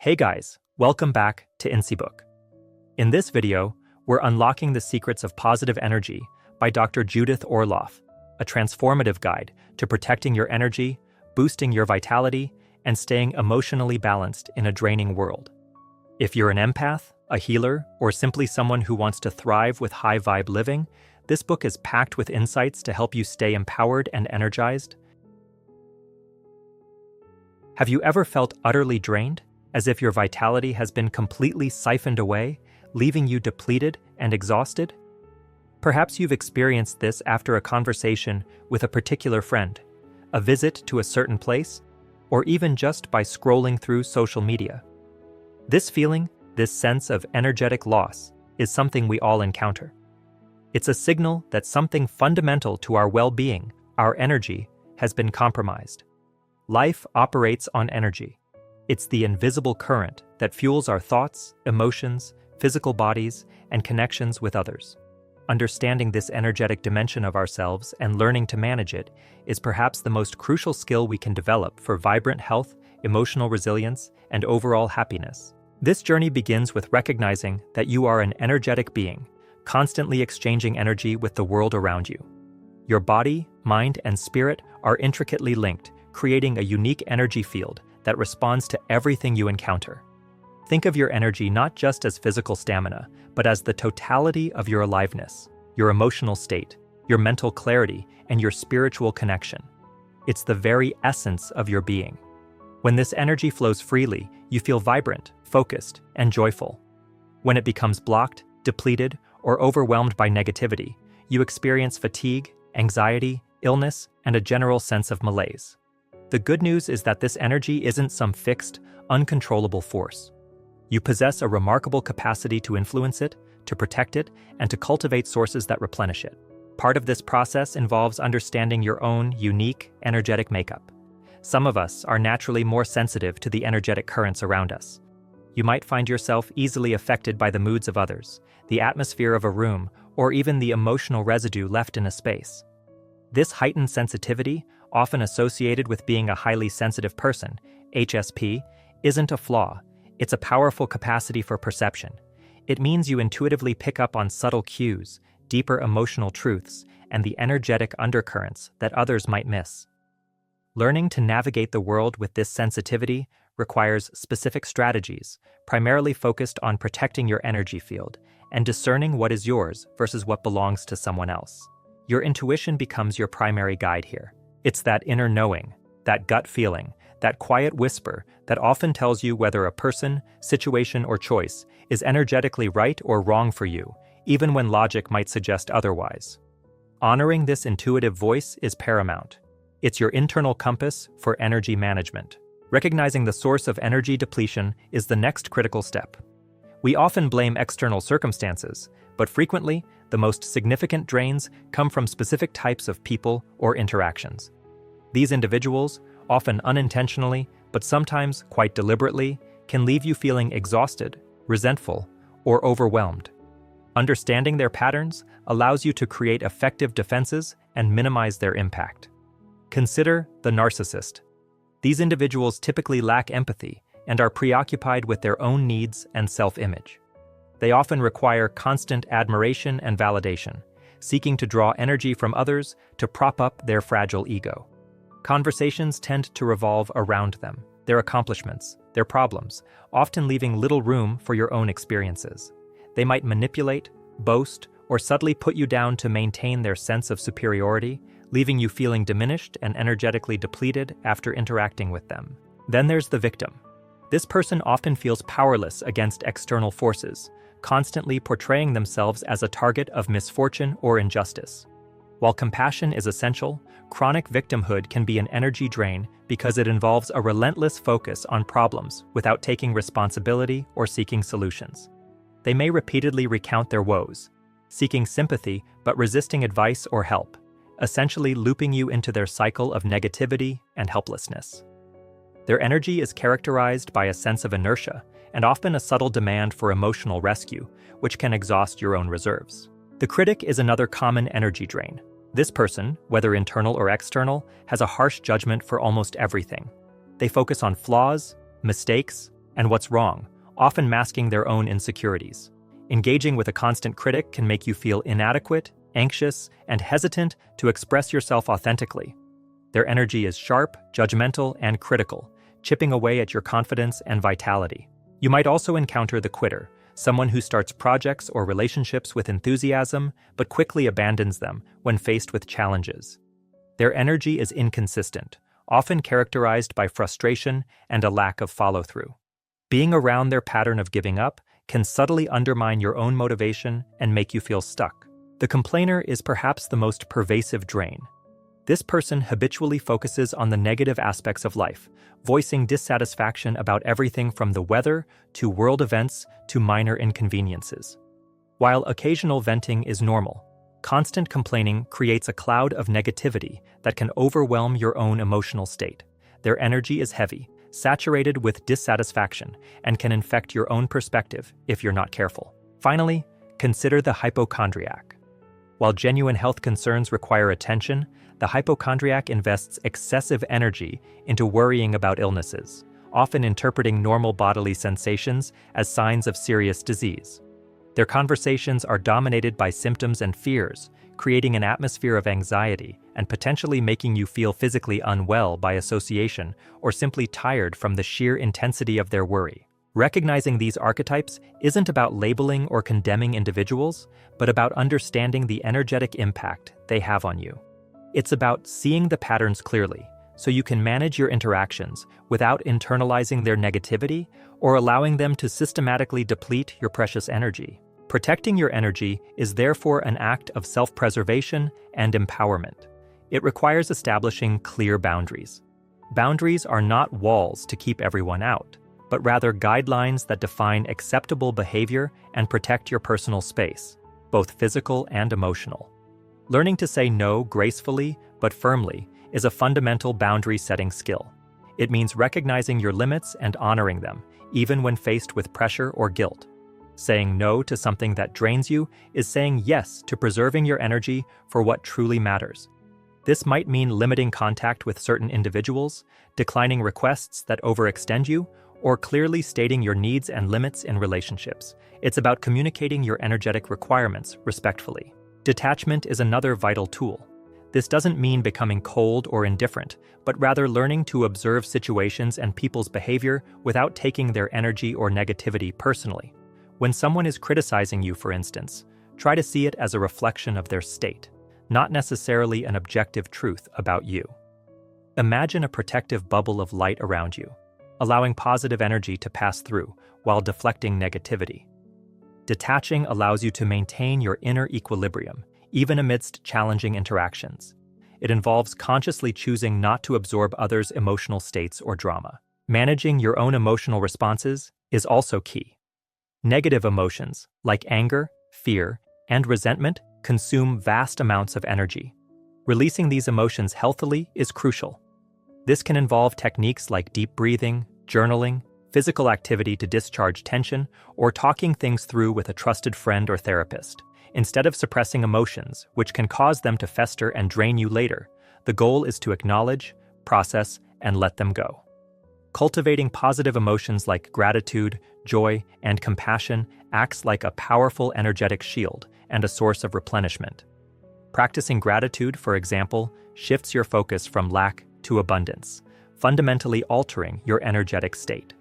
Hey guys, welcome back to Insibook. In this video, we're unlocking the secrets of positive energy by Dr. Judith Orloff, a transformative guide to protecting your energy, boosting your vitality, and staying emotionally balanced in a draining world. If you're an empath, a healer, or simply someone who wants to thrive with high-vibe living, this book is packed with insights to help you stay empowered and energized. Have you ever felt utterly drained? As if your vitality has been completely siphoned away, leaving you depleted and exhausted? Perhaps you've experienced this after a conversation with a particular friend, a visit to a certain place, or even just by scrolling through social media. This feeling, this sense of energetic loss, is something we all encounter. It's a signal that something fundamental to our well-being, our energy, has been compromised. Life operates on energy. It's the invisible current that fuels our thoughts, emotions, physical bodies, and connections with others. Understanding this energetic dimension of ourselves and learning to manage it is perhaps the most crucial skill we can develop for vibrant health, emotional resilience, and overall happiness. This journey begins with recognizing that you are an energetic being, constantly exchanging energy with the world around you. Your body, mind, and spirit are intricately linked, creating a unique energy field that responds to everything you encounter. Think of your energy not just as physical stamina, but as the totality of your aliveness, your emotional state, your mental clarity, and your spiritual connection. It's the very essence of your being. When this energy flows freely, you feel vibrant, focused, and joyful. When it becomes blocked, depleted, or overwhelmed by negativity, you experience fatigue, anxiety, illness, and a general sense of malaise. The good news is that this energy isn't some fixed, uncontrollable force. You possess a remarkable capacity to influence it, to protect it, and to cultivate sources that replenish it. Part of this process involves understanding your own unique, energetic makeup. Some of us are naturally more sensitive to the energetic currents around us. You might find yourself easily affected by the moods of others, the atmosphere of a room, or even the emotional residue left in a space. This heightened sensitivity, often associated with being a highly sensitive person, HSP, isn't a flaw. It's a powerful capacity for perception. It means you intuitively pick up on subtle cues, deeper emotional truths, and the energetic undercurrents that others might miss. Learning to navigate the world with this sensitivity requires specific strategies, primarily focused on protecting your energy field and discerning what is yours versus what belongs to someone else. Your intuition becomes your primary guide here. It's that inner knowing, that gut feeling, that quiet whisper that often tells you whether a person, situation, or choice is energetically right or wrong for you, even when logic might suggest otherwise. Honoring this intuitive voice is paramount. It's your internal compass for energy management. Recognizing the source of energy depletion is the next critical step. We often blame external circumstances, but frequently, the most significant drains come from specific types of people or interactions. These individuals, often unintentionally, but sometimes quite deliberately, can leave you feeling exhausted, resentful, or overwhelmed. Understanding their patterns allows you to create effective defenses and minimize their impact. Consider the narcissist. These individuals typically lack empathy and are preoccupied with their own needs and self-image. They often require constant admiration and validation, seeking to draw energy from others to prop up their fragile ego. Conversations tend to revolve around them, their accomplishments, their problems, often leaving little room for your own experiences. They might manipulate, boast, or subtly put you down to maintain their sense of superiority, leaving you feeling diminished and energetically depleted after interacting with them. Then there's the victim. This person often feels powerless against external forces, constantly portraying themselves as a target of misfortune or injustice. While compassion is essential, chronic victimhood can be an energy drain because it involves a relentless focus on problems without taking responsibility or seeking solutions. They may repeatedly recount their woes, seeking sympathy but resisting advice or help, essentially looping you into their cycle of negativity and helplessness. Their energy is characterized by a sense of inertia and often a subtle demand for emotional rescue, which can exhaust your own reserves. The critic is another common energy drain. This person, whether internal or external, has a harsh judgment for almost everything. They focus on flaws, mistakes, and what's wrong, often masking their own insecurities. Engaging with a constant critic can make you feel inadequate, anxious, and hesitant to express yourself authentically. Their energy is sharp, judgmental, and critical, chipping away at your confidence and vitality. You might also encounter the quitter, someone who starts projects or relationships with enthusiasm but quickly abandons them when faced with challenges. Their energy is inconsistent, often characterized by frustration and a lack of follow-through. Being around their pattern of giving up can subtly undermine your own motivation and make you feel stuck. The complainer is perhaps the most pervasive drain. This person habitually focuses on the negative aspects of life, voicing dissatisfaction about everything from the weather to world events to minor inconveniences. While occasional venting is normal, constant complaining creates a cloud of negativity that can overwhelm your own emotional state. Their energy is heavy, saturated with dissatisfaction, and can infect your own perspective if you're not careful. Finally, consider the hypochondriac. While genuine health concerns require attention, the hypochondriac invests excessive energy into worrying about illnesses, often interpreting normal bodily sensations as signs of serious disease. Their conversations are dominated by symptoms and fears, creating an atmosphere of anxiety and potentially making you feel physically unwell by association or simply tired from the sheer intensity of their worry. Recognizing these archetypes isn't about labeling or condemning individuals, but about understanding the energetic impact they have on you. It's about seeing the patterns clearly, so you can manage your interactions without internalizing their negativity or allowing them to systematically deplete your precious energy. Protecting your energy is therefore an act of self-preservation and empowerment. It requires establishing clear boundaries. Boundaries are not walls to keep everyone out, but rather guidelines that define acceptable behavior and protect your personal space, both physical and emotional. Learning to say no gracefully but firmly is a fundamental boundary-setting skill. It means recognizing your limits and honoring them, even when faced with pressure or guilt. Saying no to something that drains you is saying yes to preserving your energy for what truly matters. This might mean limiting contact with certain individuals, declining requests that overextend you, or clearly stating your needs and limits in relationships. It's about communicating your energetic requirements respectfully. Detachment is another vital tool. This doesn't mean becoming cold or indifferent, but rather learning to observe situations and people's behavior without taking their energy or negativity personally. When someone is criticizing you, for instance, try to see it as a reflection of their state, not necessarily an objective truth about you. Imagine a protective bubble of light around you, allowing positive energy to pass through while deflecting negativity. Detaching allows you to maintain your inner equilibrium, even amidst challenging interactions. It involves consciously choosing not to absorb others' emotional states or drama. Managing your own emotional responses is also key. Negative emotions, like anger, fear, and resentment, consume vast amounts of energy. Releasing these emotions healthily is crucial. This can involve techniques like deep breathing, journaling, physical activity to discharge tension, or talking things through with a trusted friend or therapist. Instead of suppressing emotions, which can cause them to fester and drain you later, the goal is to acknowledge, process, and let them go. Cultivating positive emotions like gratitude, joy, and compassion acts like a powerful energetic shield and a source of replenishment. Practicing gratitude, for example, shifts your focus from lack to abundance, fundamentally altering your energetic state.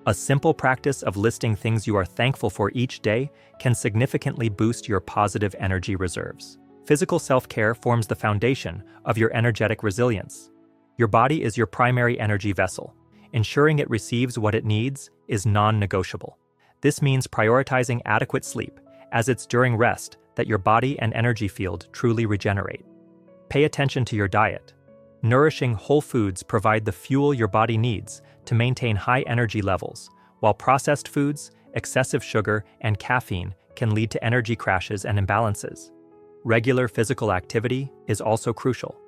A simple practice of listing things you are thankful for each day can significantly boost your positive energy reserves. Physical self-care forms the foundation of your energetic resilience. Your body is your primary energy vessel. Ensuring it receives what it needs is non-negotiable. This means prioritizing adequate sleep, as it's during rest that your body and energy field truly regenerate. Pay attention to your diet. Nourishing whole foods provide the fuel your body needs to maintain high energy levels, while processed foods, excessive sugar, and caffeine can lead to energy crashes and imbalances. Regular physical activity is also crucial.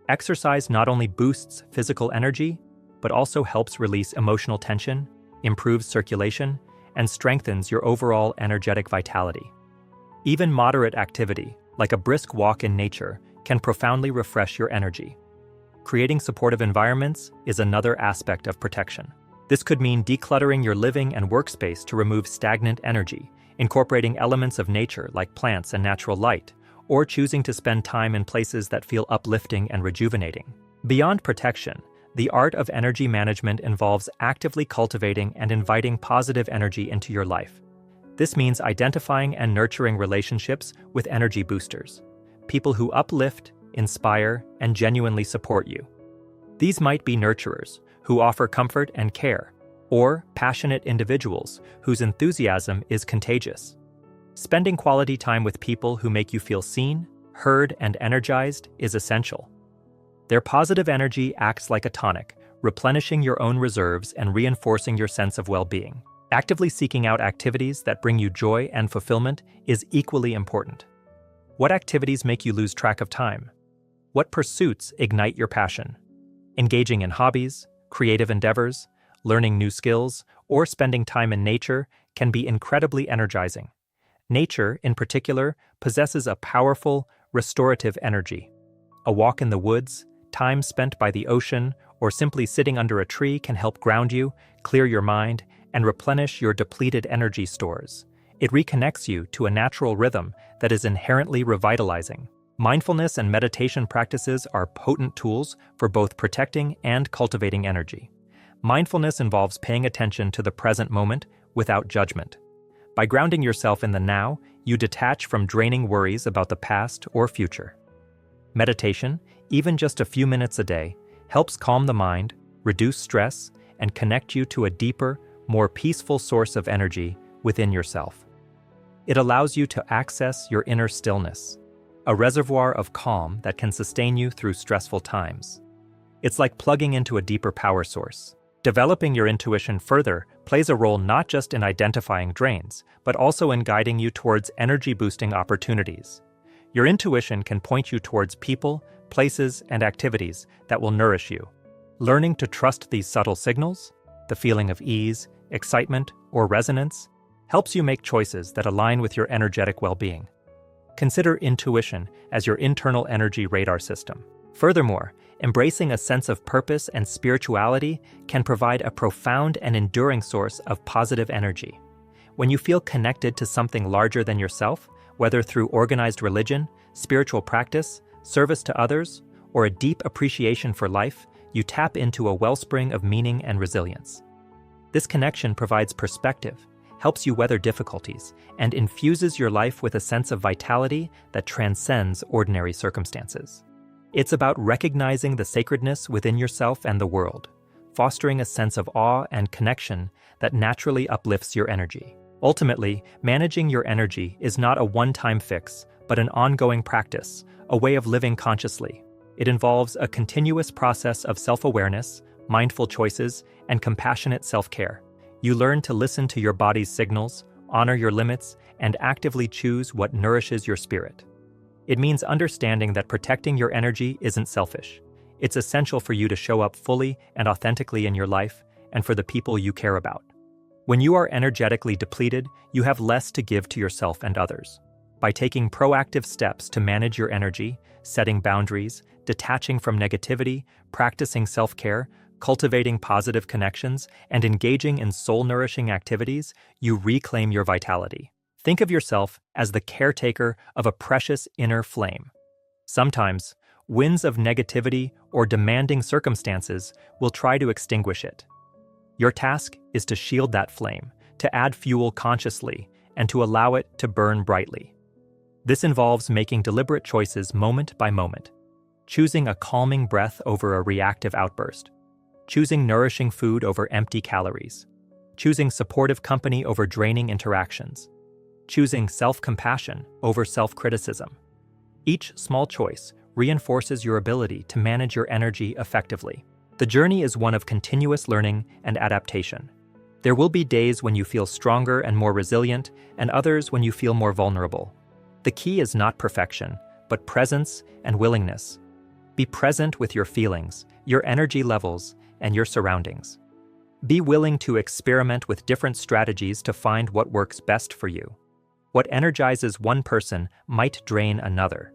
Exercise not only boosts physical energy, but also helps release emotional tension, improves circulation, and strengthens your overall energetic vitality. Even moderate activity, like a brisk walk in nature, can profoundly refresh your energy. Creating supportive environments is another aspect of protection. This could mean decluttering your living and workspace to remove stagnant energy, incorporating elements of nature like plants and natural light, or choosing to spend time in places that feel uplifting and rejuvenating. Beyond protection, the art of energy management involves actively cultivating and inviting positive energy into your life. This means identifying and nurturing relationships with energy boosters, people who uplift, inspire, and genuinely support you. These might be nurturers, who offer comfort and care, or passionate individuals whose enthusiasm is contagious. Spending quality time with people who make you feel seen, heard, and energized is essential. Their positive energy acts like a tonic, replenishing your own reserves and reinforcing your sense of well-being. Actively seeking out activities that bring you joy and fulfillment is equally important. What activities make you lose track of time? What pursuits ignite your passion? Engaging in hobbies, creative endeavors, learning new skills, or spending time in nature can be incredibly energizing. Nature, in particular, possesses a powerful, restorative energy. A walk in the woods, time spent by the ocean, or simply sitting under a tree can help ground you, clear your mind, and replenish your depleted energy stores. It reconnects you to a natural rhythm that is inherently revitalizing. Mindfulness and meditation practices are potent tools for both protecting and cultivating energy. Mindfulness involves paying attention to the present moment without judgment. By grounding yourself in the now, you detach from draining worries about the past or future. Meditation, even just a few minutes a day, helps calm the mind, reduce stress, and connect you to a deeper, more peaceful source of energy within yourself. It allows you to access your inner stillness, a reservoir of calm that can sustain you through stressful times. It's like plugging into a deeper power source. Developing your intuition further plays a role not just in identifying drains, but also in guiding you towards energy-boosting opportunities. Your intuition can point you towards people, places, and activities that will nourish you. Learning to trust these subtle signals, the feeling of ease, excitement, or resonance, helps you make choices that align with your energetic well-being. Consider intuition as your internal energy radar system. Furthermore, embracing a sense of purpose and spirituality can provide a profound and enduring source of positive energy. When you feel connected to something larger than yourself, whether through organized religion, spiritual practice, service to others, or a deep appreciation for life, you tap into a wellspring of meaning and resilience. This connection provides perspective, helps you weather difficulties, and infuses your life with a sense of vitality that transcends ordinary circumstances. It's about recognizing the sacredness within yourself and the world, fostering a sense of awe and connection that naturally uplifts your energy. Ultimately, managing your energy is not a one-time fix, but an ongoing practice, a way of living consciously. It involves a continuous process of self-awareness, mindful choices, and compassionate self-care. You learn to listen to your body's signals, honor your limits, and actively choose what nourishes your spirit. It means understanding that protecting your energy isn't selfish. It's essential for you to show up fully and authentically in your life and for the people you care about. When you are energetically depleted, you have less to give to yourself and others. By taking proactive steps to manage your energy, setting boundaries, detaching from negativity, practicing self-care, cultivating positive connections, and engaging in soul-nourishing activities, you reclaim your vitality. Think of yourself as the caretaker of a precious inner flame. Sometimes, winds of negativity or demanding circumstances will try to extinguish it. Your task is to shield that flame, to add fuel consciously, and to allow it to burn brightly. This involves making deliberate choices moment by moment, choosing a calming breath over a reactive outburst, choosing nourishing food over empty calories, choosing supportive company over draining interactions, choosing self-compassion over self-criticism. Each small choice reinforces your ability to manage your energy effectively. The journey is one of continuous learning and adaptation. There will be days when you feel stronger and more resilient, and others when you feel more vulnerable. The key is not perfection, but presence and willingness. Be present with your feelings, your energy levels, and your surroundings. Be willing to experiment with different strategies to find what works best for you. What energizes one person might drain another.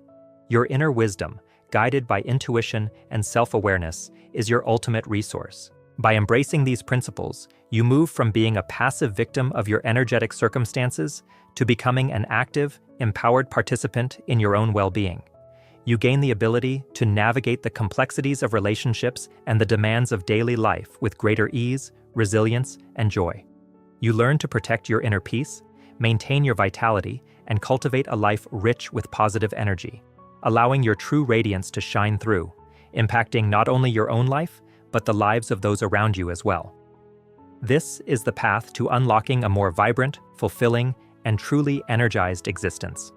Your inner wisdom, guided by intuition and self-awareness, is your ultimate resource. By embracing these principles, you move from being a passive victim of your energetic circumstances to becoming an active, empowered participant in your own well-being. You gain the ability to navigate the complexities of relationships and the demands of daily life with greater ease, resilience, and joy. You learn to protect your inner peace, maintain your vitality, and cultivate a life rich with positive energy, allowing your true radiance to shine through, impacting not only your own life, but the lives of those around you as well. This is the path to unlocking a more vibrant, fulfilling, and truly energized existence.